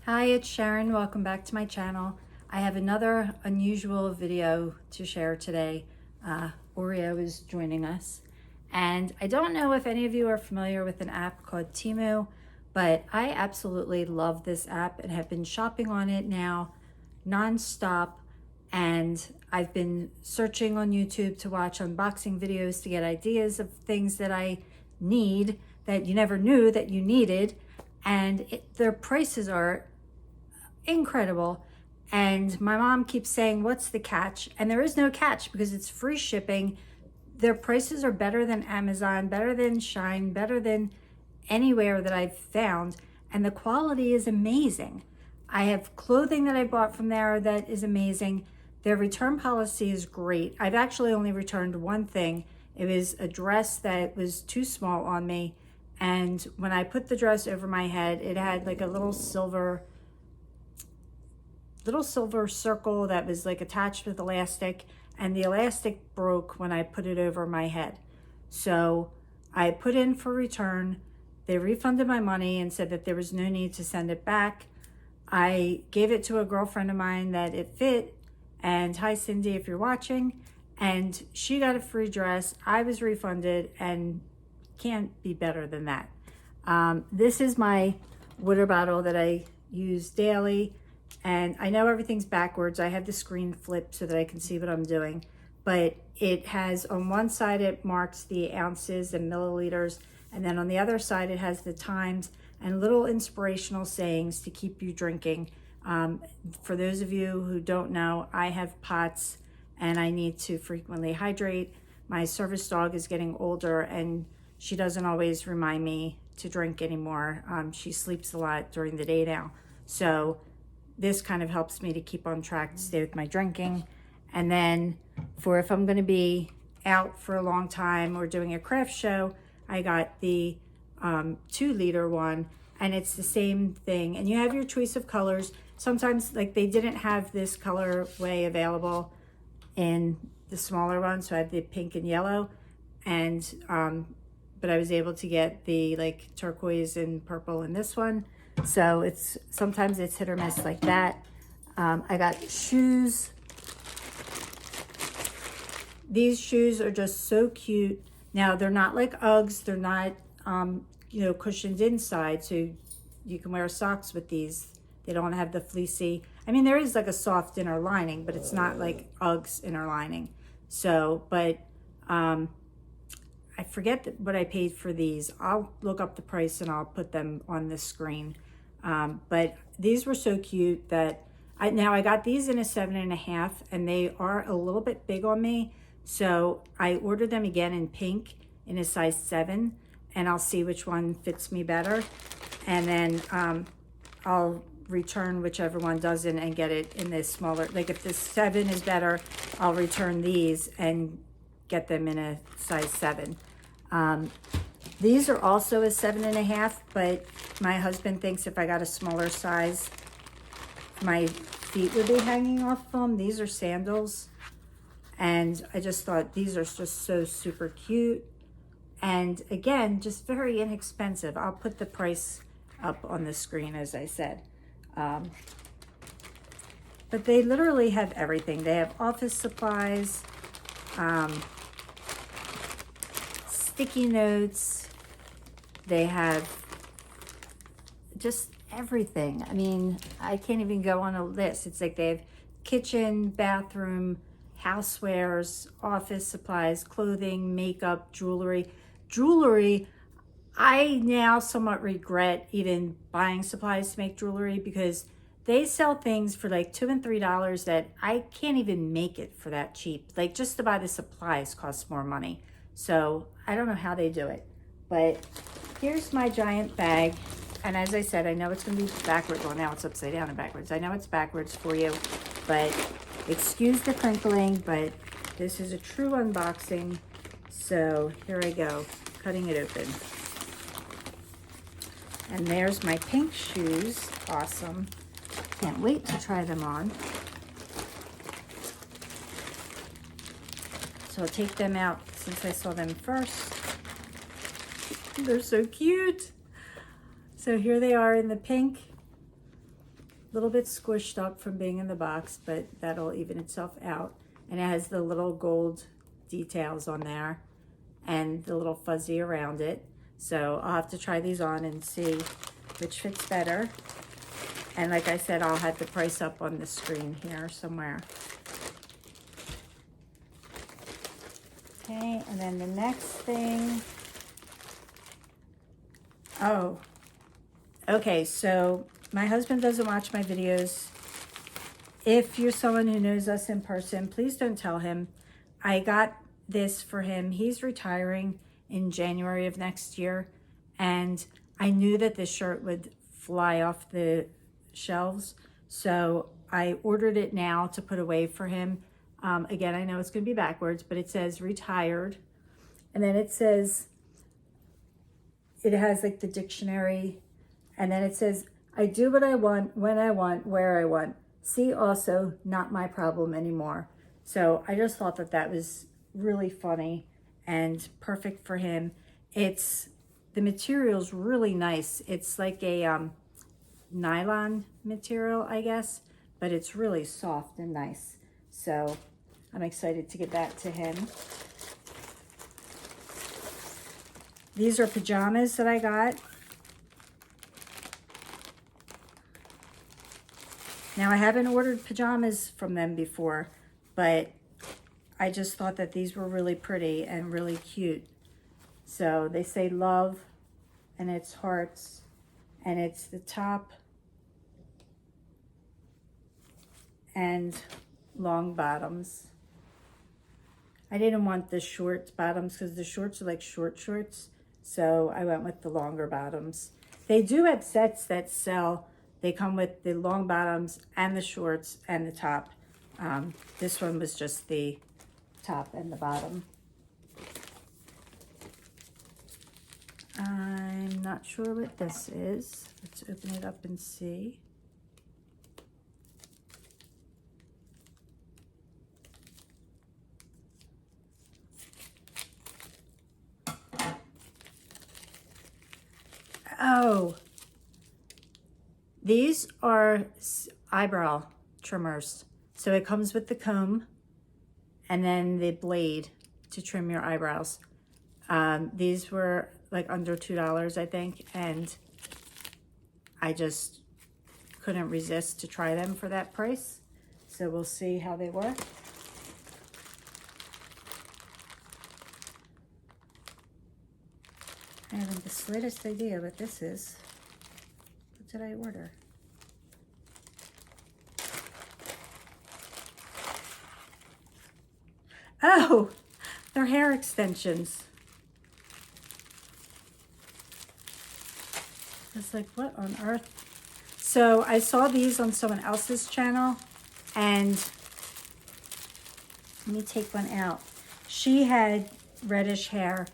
Hi, it's Sharon. Welcome back to my channel. I have another unusual video to share today. Oreo is joining us. And I don't know if any of you are familiar with an app called Temu, but I absolutely love this app and have been shopping on it now nonstop. And I've been searching on YouTube to watch unboxing videos to get ideas of things that I need that you never knew that you needed. And their prices are incredible. And my mom keeps saying, what's the catch? And there is no catch because it's free shipping. Their prices are better than Amazon, better than Shine, better than anywhere that I've found. And the quality is amazing. I have clothing that I bought from there that is amazing. Their return policy is great. I've actually only returned one thing. It was a dress that was too small on me. And when I put the dress over my head, it had like a little silver circle that was like attached with elastic, and the elastic broke when I put it over my head. So I put in for return. They refunded my money and said that there was no need to send it back. I gave it to a girlfriend of mine that it fit, and hi Cindy if you're watching, and she got a free dress. I was refunded, and can't be better than that. This is my water bottle that I use daily. And I know everything's backwards. I have the screen flipped so that I can see what I'm doing. But it has, on one side, it marks the ounces and milliliters. And then on the other side, it has the times and little inspirational sayings to keep you drinking. For those of you who don't know, I have POTS and I need to frequently hydrate. My service dog is getting older and she doesn't always remind me to drink anymore. She sleeps a lot during the day now. So this kind of helps me to keep on track to stay with my drinking. And then for if I'm going to be out for a long time or doing a craft show, I got the 2-liter one, and it's the same thing. And you have your choice of colors. Sometimes like they didn't have this color way available in the smaller one, so I have the pink and yellow, and but I was able to get the like turquoise and purple in this one. So it's sometimes it's hit or miss like that. I got shoes. These shoes are just so cute. Now they're not like Uggs. They're not cushioned inside, so you can wear socks with these. They don't have the fleecy. I mean, there is like a soft inner lining, but it's not like Uggs inner lining. So, but I forget what I paid for these. I'll look up the price and I'll put them on the screen. But these were so cute that I got these in a 7.5, and they are a little bit big on me. So I ordered them again in pink in a size 7, and I'll see which one fits me better. And then I'll return whichever one doesn't and get it in this smaller. Like if this 7 is better, I'll return these and get them in a size 7. These are also a 7.5, but my husband thinks if I got a smaller size, my feet would be hanging off them. These are sandals, and I just thought these are just so super cute. And again, just very inexpensive. I'll put the price up on the screen, as I said. But they literally have everything. They have office supplies, sticky notes. They have just everything. I mean, I can't even go on a list. It's like they have kitchen, bathroom, housewares, office supplies, clothing, makeup, jewelry. Jewelry, I now somewhat regret even buying supplies to make jewelry because they sell things for like $2 and $3 that I can't even make it for that cheap. Like just to buy the supplies costs more money. So I don't know how they do it. But here's my giant bag. And as I said, I know it's going to be backwards. Well, now it's upside down and backwards. I know it's backwards for you, but excuse the crinkling, but this is a true unboxing. So here I go, cutting it open. And there's my pink shoes. Awesome. Can't wait to try them on. So I'll take them out since I saw them first. They're so cute. So here they are in the pink. little bit squished up from being in the box, but that'll even itself out. And it has the little gold details on there and the little fuzzy around it. So I'll have to try these on and see which fits better. And like I said, I'll have the price up on the screen here somewhere. Okay, and then the next thing. Oh, okay, so my husband doesn't watch my videos. If you're someone who knows us in person, please don't tell him. I got this for him. He's retiring in January of next year, and I knew that this shirt would fly off the shelves, so I ordered it now to put away for him. Again, I know it's going to be backwards, but it says retired, and then it says, it has like the dictionary, and then it says, I do what I want, when I want, where I want. See also, not my problem anymore. So I just thought that that was really funny and perfect for him. The material's really nice. It's like a nylon material, I guess, but it's really soft and nice. So I'm excited to give that to him. These are pajamas that I got. Now, I haven't ordered pajamas from them before, but I just thought that these were really pretty and really cute. So they say love, and it's hearts, and it's the top and long bottoms. I didn't want the short bottoms because the shorts are like short shorts, so I went with the longer bottoms. They do have sets that sell. They come with the long bottoms and the shorts and the top. This one was just the top and the bottom. I'm not sure what this is. Let's open it up and see. Oh, these are eyebrow trimmers. So it comes with the comb and then the blade to trim your eyebrows. These were like under $2, I think, and I just couldn't resist to try them for that price. So we'll see how they work. I haven't the slightest idea what this is. What did I order? Oh, they're hair extensions. It's like, what on earth? So I saw these on someone else's channel, and let me take one out. She had reddish hair,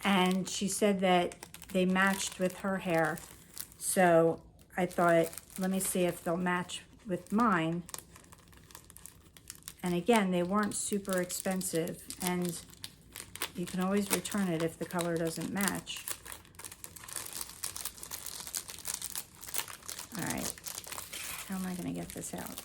and she said that they matched with her hair. So I thought, let me see if they'll match with mine. And again, they weren't super expensive, and you can always return it if the color doesn't match. All right, how am I gonna get this out?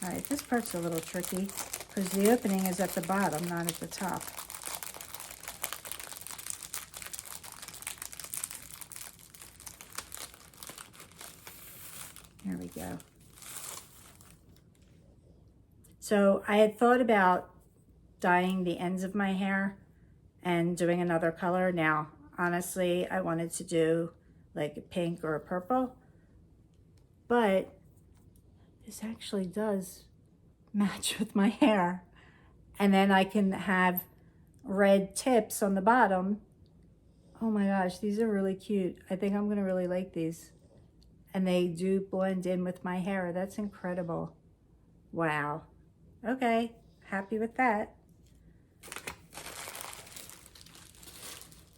All right, this part's a little tricky because the opening is at the bottom, not at the top. There we go. So I had thought about dyeing the ends of my hair and doing another color. Now, honestly, I wanted to do like a pink or a purple, but this actually does match with my hair. And then I can have red tips on the bottom. Oh my gosh, these are really cute. I think I'm gonna really like these. And they do blend in with my hair. That's incredible. Wow. Okay, happy with that.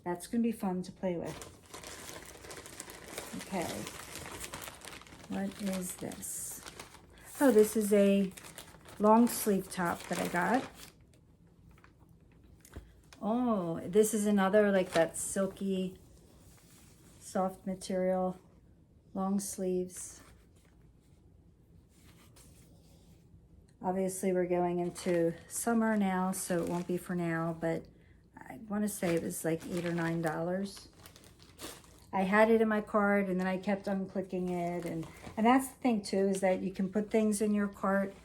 That's gonna be fun to play with. Okay, what is this? Oh, this is a long sleeve top that I got. Oh, this is another like that silky, soft material, long sleeves. Obviously we're going into summer now, so it won't be for now, but I want to say it was like $8 or $9. I had it in my cart and then I kept unclicking it, and that's the thing too, is that you can put things in your cart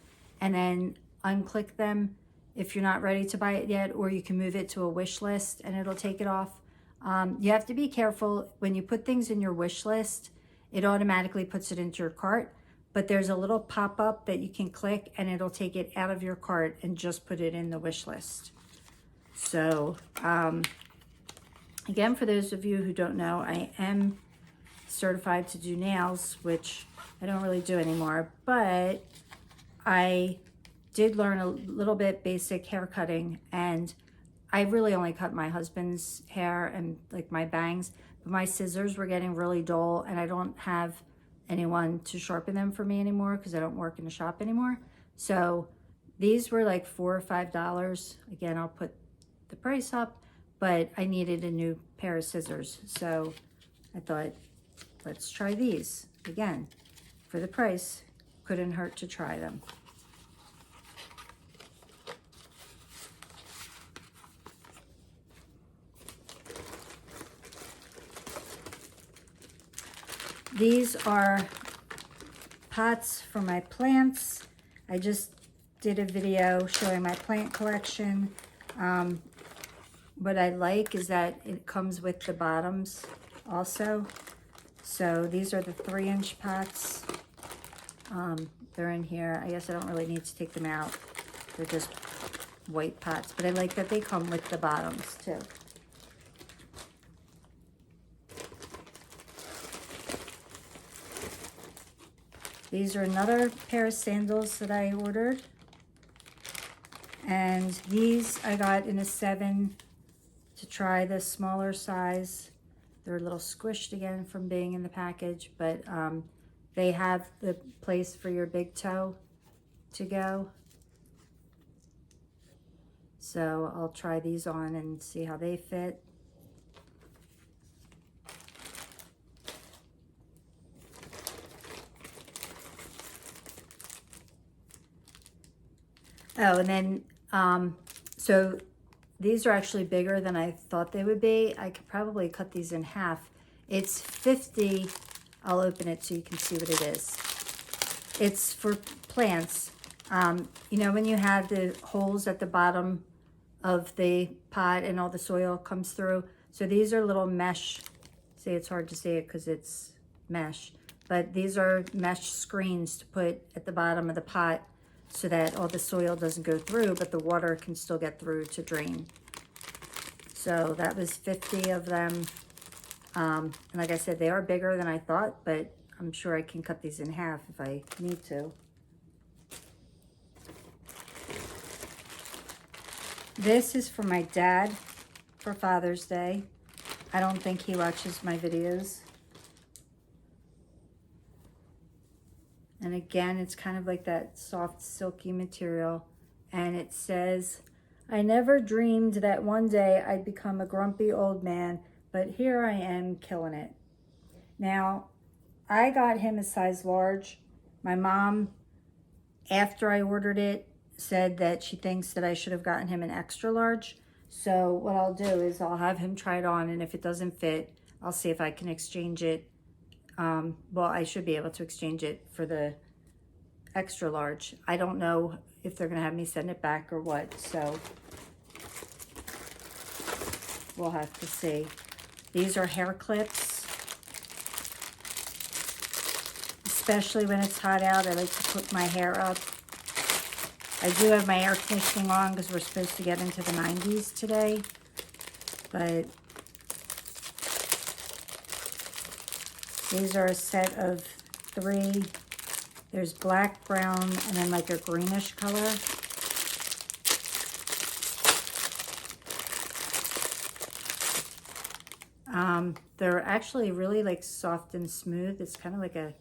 and then unclick them if you're not ready to buy it yet, or you can move it to a wish list and it'll take it off. You have to be careful when you put things in your wish list, it automatically puts it into your cart, but there's a little pop-up that you can click and it'll take it out of your cart and just put it in the wish list. So again, for those of you who don't know, I am certified to do nails, which I don't really do anymore, but I did learn a little bit basic hair cutting, and I really only cut my husband's hair and like my bangs, but my scissors were getting really dull and I don't have anyone to sharpen them for me anymore because I don't work in the shop anymore. So these were like $4 or $5. Again, I'll put the price up, but I needed a new pair of scissors. So I thought, let's try these. Again, for the price, couldn't hurt to try them. These are pots for my plants. I just did a video showing my plant collection. What I like is that it comes with the bottoms also. So these are the 3-inch pots. They're in here. I guess I don't really need to take them out. They're just white pots, but I like that they come with the bottoms too. These are another pair of sandals that I ordered. And these I got in a 7 to try the smaller size. They're a little squished again from being in the package, but they have the place for your big toe to go. So I'll try these on and see how they fit. Oh, and then, so these are actually bigger than I thought they would be. I could probably cut these in half. It's 50, I'll open it so you can see what it is. It's for plants. You know, when you have the holes at the bottom of the pot and all the soil comes through. So these are little mesh, see, it's hard to see it because it's mesh, but these are mesh screens to put at the bottom of the pot so that all the soil doesn't go through, but the water can still get through to drain. So that was 50 of them. And like I said, they are bigger than I thought, but I'm sure I can cut these in half if I need to. This is for my dad for Father's Day. I don't think he watches my videos. And again, it's kind of like that soft, silky material. And it says, I never dreamed that one day I'd become a grumpy old man, but here I am killing it. Now, I got him a size large. My mom, after I ordered it, said that she thinks that I should have gotten him an extra large. So what I'll do is I'll have him try it on, and if it doesn't fit, I'll see if I can exchange it. Well, I should be able to exchange it for the extra large. I don't know if they're gonna have me send it back or what, so we'll have to see. These are hair clips. Especially when it's hot out, I like to put my hair up. I do have my air conditioning on because we're supposed to get into the 90s today, but these are a set of 3. There's black, brown, and then like a greenish color. They're actually really like soft and smooth. It's kind of like a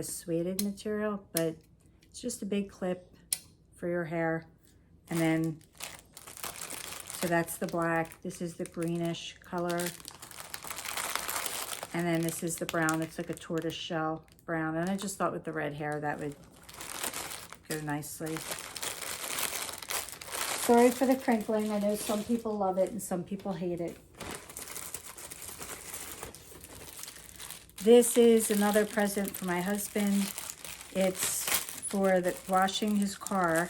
suede material, but it's just a big clip for your hair. And then, So that's the black. This is the greenish color. And then this is the brown. It's like a tortoise shell brown. And I just thought with the red hair that would go nicely. Sorry for the crinkling. I know some people love it and some people hate it. This is another present for my husband. It's for washing his car.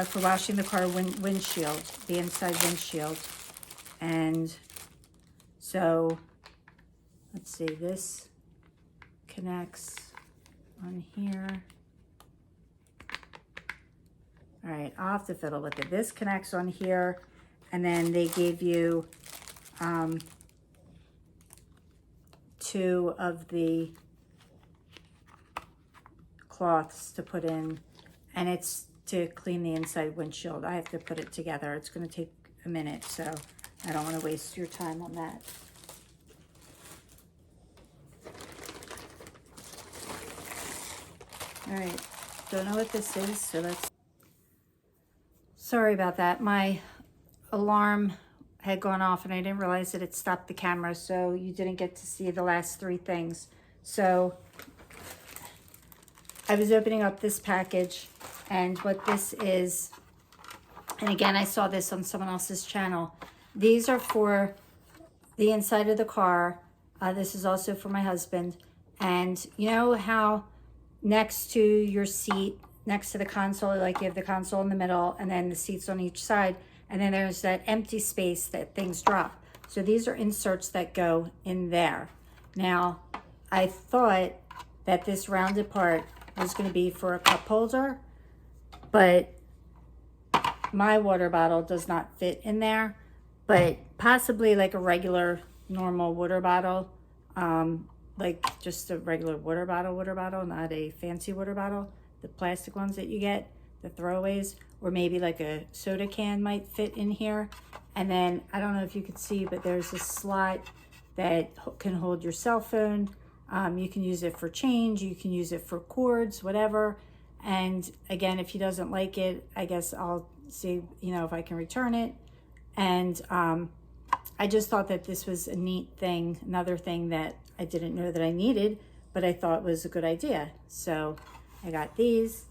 For washing the car windshield, the inside windshield. And so, let's see, this connects on here. All right, I'll have to fiddle with it. This connects on here, and then they gave you 2 of the cloths to put in, and it's to clean the inside windshield. I have to put it together. It's going to take a minute, so I don't want to waste your time on that. All right, don't know what this is, so let's... Sorry about that. My alarm had gone off and I didn't realize that it stopped the camera, so you didn't get to see the last 3 things. So I was opening up this package, and what this is, and again, I saw this on someone else's channel. These are for the inside of the car. This is also for my husband. And you know how next to your seat, next to the console, like you have the console in the middle and then the seats on each side, and then there's that empty space that things drop. So these are inserts that go in there. Now, I thought that this rounded part was going to be for a cup holder, but my water bottle does not fit in there. But possibly like a regular normal water bottle, like just a regular water bottle, not a fancy water bottle, the plastic ones that you get, the throwaways, or maybe like a soda can might fit in here. And then I don't know if you could see, but there's a slot that can hold your cell phone. You can use it for change, you can use it for cords, whatever. And again, if he doesn't like it, I guess I'll see, you know, if I can return it. And I just thought that this was a neat thing, another thing that I didn't know that I needed, but I thought was a good idea. So I got these,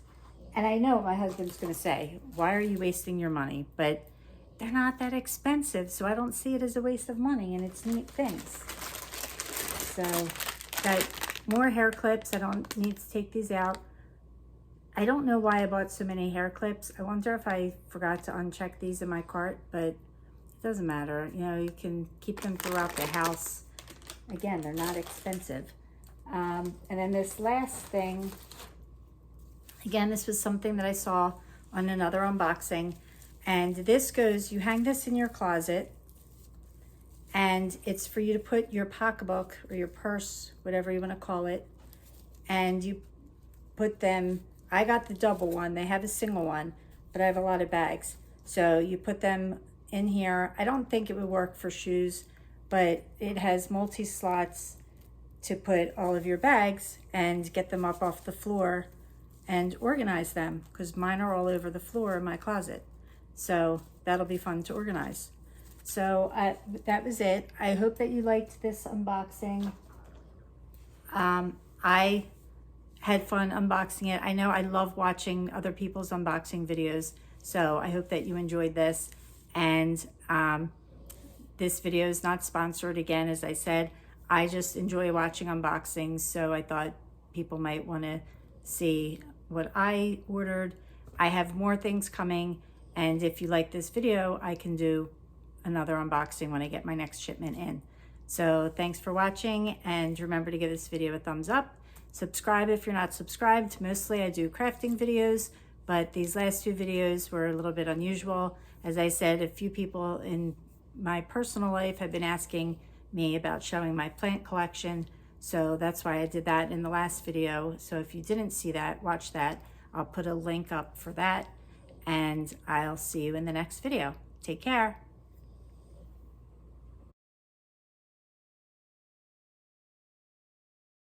and I know my husband's going to say, why are you wasting your money? But they're not that expensive, so I don't see it as a waste of money, and it's neat things. So got more hair clips. I don't need to take these out. I don't know why I bought so many hair clips. I wonder if I forgot to uncheck these in my cart, but it doesn't matter. You know, you can keep them throughout the house. Again, they're not expensive. And then this last thing, again, this was something that I saw on another unboxing. And this goes, you hang this in your closet, and it's for you to put your pocketbook or your purse, whatever you want to call it, and you put them, I got the double one. They have a single one, but I have a lot of bags. So you put them in here. I don't think it would work for shoes, but it has multi-slots to put all of your bags and get them up off the floor and organize them, because mine are all over the floor in my closet. So that'll be fun to organize. So that was it. I hope that you liked this unboxing. I had fun unboxing it. I know I love watching other people's unboxing videos, so I hope that you enjoyed this. And this video is not sponsored, again, as I said. I just enjoy watching unboxings, so I thought people might want to see what I ordered. I have more things coming, and if you like this video, I can do another unboxing when I get my next shipment in. So thanks for watching, and remember to give this video a thumbs up. Subscribe if you're not subscribed. Mostly I do crafting videos, but these last 2 videos were a little bit unusual. As I said, a few people in my personal life have been asking me about showing my plant collection, so that's why I did that in the last video. So if you didn't see that, watch that. I'll put a link up for that, and I'll see you in the next video. Take care.